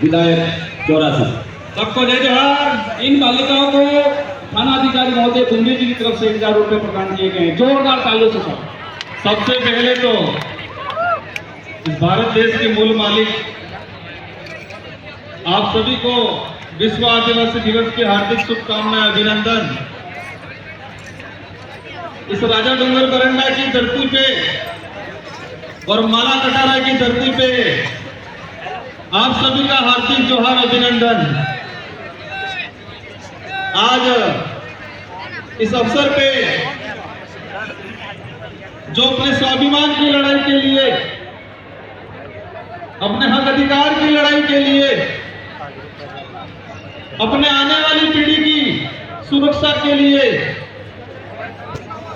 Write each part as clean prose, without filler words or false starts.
विधायक 84 सबको जय जोहार। इन बालिकाओं को थाना अधिकारी महोदय बुंदी जी की तरफ से 1000 रुपए प्रदान किए गए। जोरदार तालियों से सबसे पहले तो इस भारत देश के मूल मालिक आप सभी को विश्व आदिवासी दिवस की हार्दिक शुभकामनाएं, अभिनंदन। इस राजा डूंगर बरंडा की धरती पे और माला कटारा की धरती पे आप सभी का हार्दिक जोहार, अभिनंदन। आज इस अवसर पे जो अपने स्वाभिमान की लड़ाई के लिए, अपने हक अधिकार की लड़ाई के लिए, अपने आने वाली पीढ़ी की सुरक्षा के लिए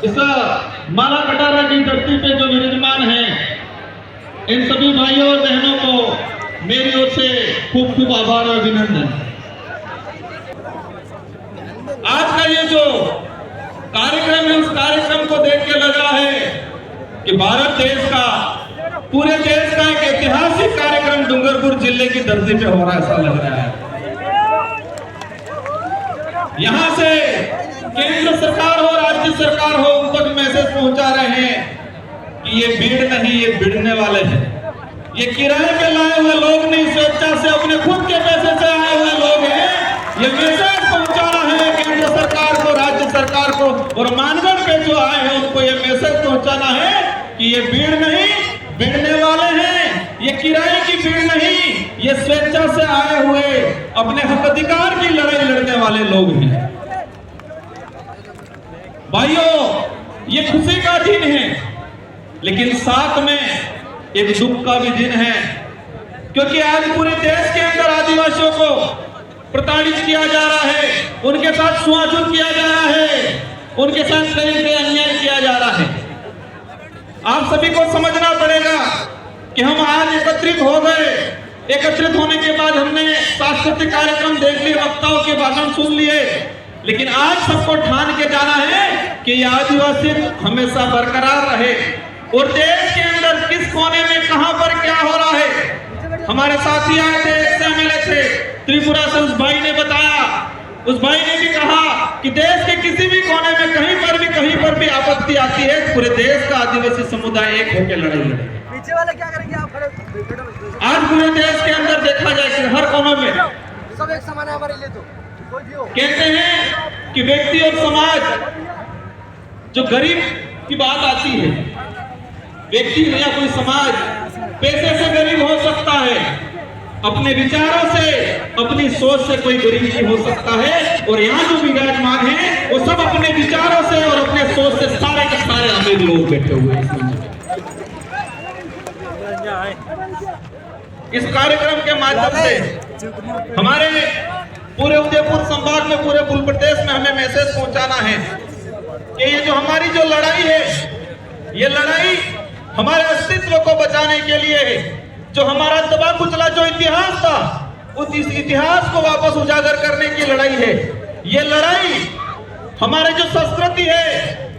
इस माला कटारा की धरती पे जो विराजमान है, इन सभी भाइयों और बहनों को मेरी ओर से खूब खूब आभार और अभिनंदन। आज का ये जो कार्यक्रम है, उस कार्यक्रम को देख के लगा है कि भारत देश का, पूरे देश का एक ऐतिहासिक कार्यक्रम डूंगरपुर जिले की धरती पे हो रहा है, ऐसा लग रहा है। यहां से केंद्र सरकार हो, राज्य सरकार हो, उन तक मैसेज पहुंचा रहे हैं कि ये भीड़ नहीं, ये भिड़ने वाले हैं। ये किराए पे लाए हुए लोग नहीं, स्वेच्छा से अपने खुद के पैसे से आए हुए लोग हैं। ये मैसेज पहुंचाना है केंद्र सरकार को, राज्य सरकार को, और मानगढ़ पे जो आए हैं उनको ये मैसेज पहुंचाना है कि ये भीड़ नहीं, भिड़ने वाले हैं। ये किराए की भीड़ नहीं, ये स्वेच्छा से आए हुए अपने हक अधिकार की लड़ाई लड़ने वाले लोग हैं। भाइयों, ये खुशी का दिन है, लेकिन साथ में एक दुख का भी दिन है, क्योंकि आज पूरे देश के अंदर आदिवासियों को प्रताड़ित किया जा रहा है, उनके साथ छुआछूत किया जा रहा है, उनके साथ कहीं से अन्याय किया जा रहा है। आप सभी को समझना पड़ेगा कि हम आज एकत्रित हो गए। एकत्रित होने के बाद हमने सांस्कृतिक कार्यक्रम देख लिए, वक्ताओं के भाषण सुन लिए, लेकिन आज सबको ठान के जाना है कि ये आदिवासी हमेशा बरकरार रहे और देश के अंदर किस कोने में कहां पर क्या हो रहा है। हमारे साथी आए थे, एमएलए थे त्रिपुरा से, उस भाई ने बताया, उस भाई ने भी कहा कि देश के किसी भी कोने में कहीं पर भी आपत्ति आती है, पूरे देश का आदिवासी समुदाय एक होकर लड़ाई लड़े। पीछे वाले क्या करेंगे आप? आज पूरे देश के अंदर देखा जाए कि हर कोनों में सब एक समान है हमारे लिए। तो कहते हैं कि व्यक्ति और समाज, जो गरीब की बात आती है, व्यक्ति या कोई समाज पैसे से गरीब हो सकता है, अपने विचारों से, अपनी सोच से कोई गरीब नहीं हो सकता है। और यहाँ जो विराजमान है वो सब अपने विचारों से और अपने सोच से सारे के सारे अमीर लोग बैठे हुए हैं। इस कार्यक्रम के माध्यम से हमारे पूरे उदयपुर संभाग में, पूरे पूर्व प्रदेश में हमें मैसेज पहुंचाना है कि ये जो हमारी जो लड़ाई है, ये लड़ाई हमारे अस्तित्व को बचाने के लिए है। जो हमारा दबा कुचला जो इतिहास था, उस इतिहास को वापस उजागर करने की लड़ाई है। ये लड़ाई हमारे जो संस्कृति है,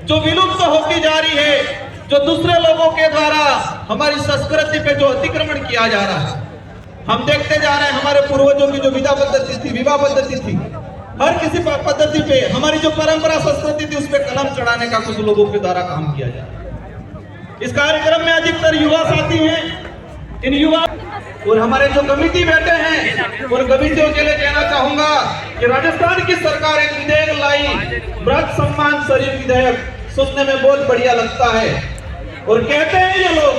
जो विलुप्त होती जा रही है, जो दूसरे लोगों के द्वारा हमारी संस्कृति पे जो अतिक्रमण किया जा रहा है, हम देखते जा रहे हैं। हमारे पूर्वजों की जो विधा पद्धति थी, विवाह पद्धति थी, हर किसी पद्धति पे हमारी जो परंपरा संस्कृति थी, उस पर कलम चढ़ाने का कुछ लोगों के द्वारा काम किया जा रहा है। इस कार्यक्रम में अधिकतर युवा साथी हैं। इन युवा और हमारे जो कमेटी बैठे हैं, और कमेटियों के लिए कहना चाहूंगा कि राजस्थान की सरकार एक विधेयक लाई, मृत सम्मान शरीर विधेयक, सुनने में बहुत बढ़िया लगता है। और कहते हैं ये लोग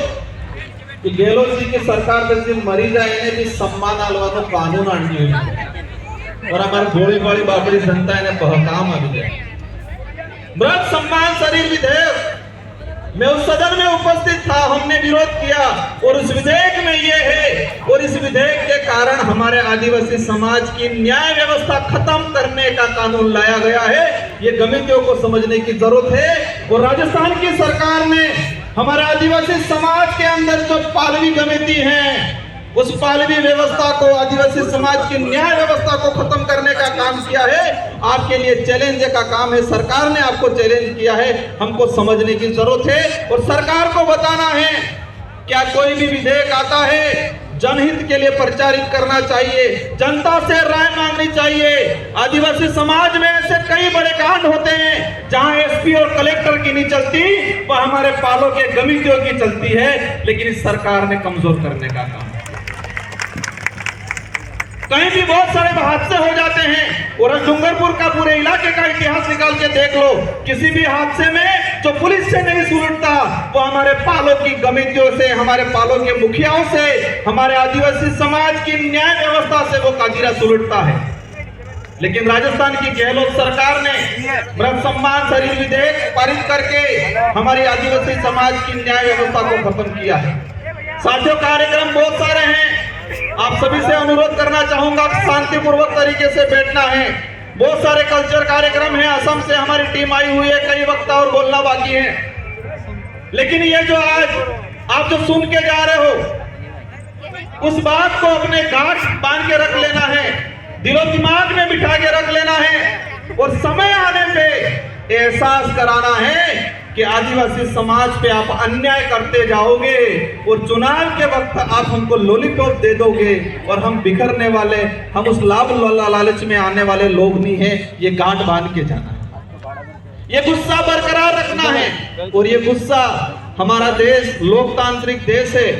कि गहलोत जी की सरकार पे सिर्फ मरी जाए, इन्हें भी सम्मान आलवानो कानून आनी हुई, और हमारे भोली भाली बाबरी जनता इन्हें काम आ गया। मृत सम्मान शरीर विधेयक, मैं उस सदन में उपस्थित था, हमने विरोध किया और उस विधेयक में ये है, और इस विधेयक के कारण हमारे आदिवासी समाज की न्याय व्यवस्था खत्म करने का कानून लाया गया है। ये गमितियों को समझने की जरूरत है। और राजस्थान की सरकार ने हमारे आदिवासी समाज के अंदर जो पालवी गमिति है, उस पालवी व्यवस्था को, आदिवासी समाज की न्याय व्यवस्था को खत्म करने का काम किया है। आपके लिए चैलेंज का काम है, सरकार ने आपको चैलेंज किया है, हमको समझने की जरूरत है और सरकार को बताना है। क्या कोई भी विधेयक आता है जनहित के लिए प्रचारित करना चाहिए, जनता से राय मांगनी चाहिए। आदिवासी समाज में ऐसे कई बड़े कांड होते हैं जहां एसपी और कलेक्टर की नहीं चलती, वह हमारे पालों के गमितियों की चलती है, लेकिन इस सरकार ने कमजोर करने का काम। कहीं भी बहुत सारे हादसे हो जाते हैं और डूंगरपुर का पूरे इलाके का इतिहास निकाल के देख लो, किसी भी हादसे में जो पुलिस से नहीं सुलझता वो हमारे पालों की गमितियों से, हमारे पालों के मुखियाओं से, हमारे आदिवासी समाज की न्याय व्यवस्था से वो काजीरा सुलझता है। लेकिन राजस्थान की गहलोत सरकार ने मृत सम्मान शरीर विधेयक पारित करके हमारी आदिवासी समाज की न्याय व्यवस्था को खत्म किया है। साथियों, कार्यक्रम बहुत सारे हैं, आप सभी से अनुरोध करना चाहूंगा कि शांतिपूर्वक तरीके से बैठना है। बहुत सारे कल्चर कार्यक्रम हैं, असम से हमारी टीम आई हुई है, कई वक्ता और बोलना बाकी है। लेकिन ये जो आज आप जो सुन के जा रहे हो, उस बात को अपने गांठ बांध के रख लेना है, दिलो दिमाग में बिठा के रख लेना है और समय आने पे एहसास कराना है कि आदिवासी समाज पे आप अन्याय करते जाओगे और चुनाव के वक्त आप हमको लॉलीपॉप दे दोगे और हम बिखरने वाले, हम उस लाभ लालच में आने वाले लोग नहीं हैं। ये गांठ बांध के जाना है, ये गुस्सा बरकरार रखना है। और ये गुस्सा, हमारा देश लोकतांत्रिक देश है,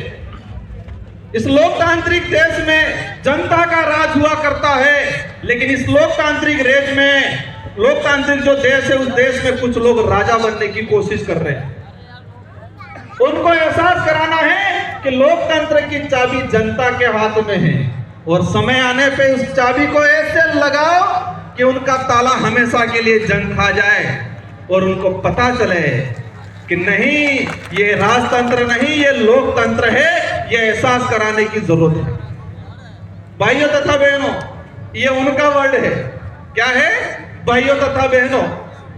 इस लोकतांत्रिक देश में जनता का राज हुआ करता है, लेकिन इस लोकतांत्रिक देश में, लोकतांत्रिक जो देश है, उस देश में कुछ लोग राजा बनने की कोशिश कर रहे हैं। उनको एहसास कराना है कि लोकतंत्र की चाबी जनता के हाथ में है और समय आने पे उस चाबी को ऐसे लगाओ कि उनका ताला हमेशा के लिए जंग खा जाए और उनको पता चले कि नहीं, ये राजतंत्र नहीं, ये लोकतंत्र है। ये एहसास कराने की जरूरत है। भाइयों तथा बहनों, ये उनका वर्ड है। क्या है? भाइयों तथा बहनों,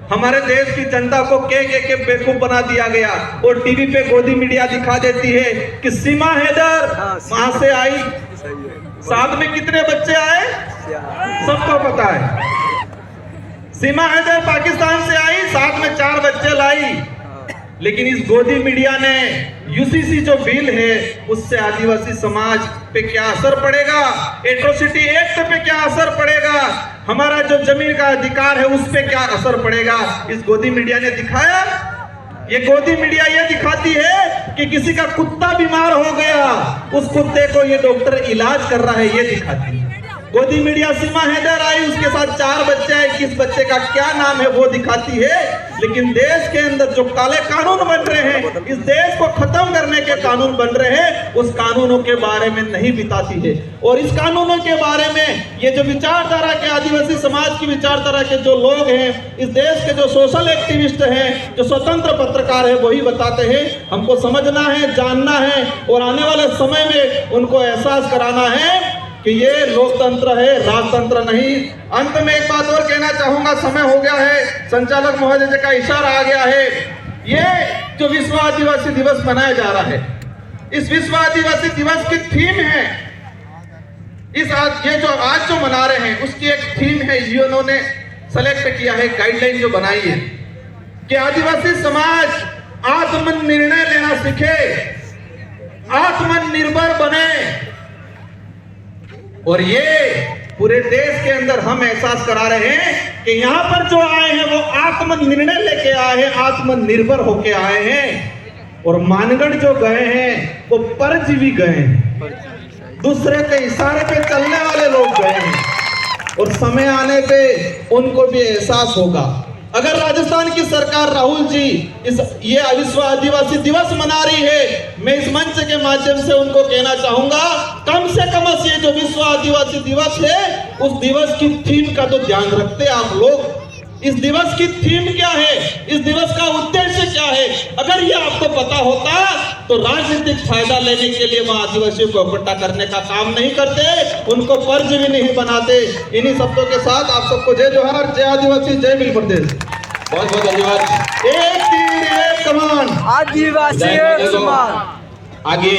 हमारे देश की जनता को के बेवकूफ बना दिया गया और टीवी पे गोदी मीडिया दिखा देती है कि सीमा हैदर वहां से आई, साथ में कितने बच्चे आए सबको पता है। सीमा हैदर पाकिस्तान से आई, साथ में 4 बच्चे लाई। लेकिन इस गोदी मीडिया ने यूसीसी जो बिल है उससे आदिवासी समाज पे क्या असर पड़ेगा, एट्रोसिटी एक्ट पे क्या असर पड़ेगा, हमारा जो जमीन का अधिकार है उस पे क्या असर पड़ेगा, इस गोदी मीडिया ने दिखाया। ये गोदी मीडिया ये दिखाती है कि किसी का कुत्ता बीमार हो गया, उस कुत्ते को ये डॉक्टर इलाज कर रहा है, ये दिखाती है। गोदी मीडिया सीमा हैदर आई, उसके साथ 4 बच्चे हैं, किस बच्चे का क्या नाम है वो दिखाती है। लेकिन देश के अंदर जो काले कानून बन रहे हैं, इस देश को खत्म करने के कानून बन रहे हैं, उस कानूनों के बारे में नहीं बताती है। और इस कानूनों के बारे में ये जो विचारधारा के, आदिवासी समाज की विचारधारा के जो लोग हैं, इस देश के जो सोशल एक्टिविस्ट हैं, जो स्वतंत्र पत्रकार है, वही बताते हैं। हमको समझना है, जानना है और आने वाले समय में उनको एहसास कराना है कि ये लोकतंत्र है, राजतंत्र नहीं। अंत में एक बात और कहना चाहूंगा, समय हो गया है, संचालक महोदय का इशारा आ गया है। ये जो विश्व आदिवासी दिवस मनाया जा रहा है, इस विश्व आदिवासी दिवस की थीम है, ये जो आज जो मना रहे हैं उसकी एक थीम है, यूएनओ ने सेलेक्ट किया है, गाइडलाइन जो बनाई है कि आदिवासी समाज आत्मनिर्णय लेना सीखे, आत्मनिर्भर बने। और ये पूरे देश के अंदर हम एहसास करा रहे हैं कि यहाँ पर जो आए हैं वो आत्मनिर्णय लेके आए हैं, आत्मनिर्भर होके आए हैं। और मानगढ़ जो गए हैं वो परजीवी गए हैं, दूसरे के इशारे पे चलने वाले लोग गए हैं। और समय आने पे उनको भी एहसास होगा। अगर राजस्थान की सरकार, राहुल जी, ये विश्व आदिवासी दिवस मना रही है, मैं इस मंच के माध्यम से उनको कहना चाहूंगा, कम से कम ये जो विश्व आदिवासी दिवस है, उस दिवस की थीम का तो ध्यान रखते आप लोग। इस दिवस की थीम क्या है, इस दिवस का उद्देश्य क्या है, अगर ये आपको पता होता तो राजनीतिक फायदा लेने के लिए वह आदिवासियों को इकट्ठा करने का काम नहीं करते, उनको फर्ज भी नहीं बनाते। इन्हीं शब्दों के साथ आप सबको जय जोहार, जय आदिवासी, जय मिल प्रदेश। बहुत बहुत धन्यवाद। एक तीर एक कमान, आदिवासी विधायक महोदय को समान। आगे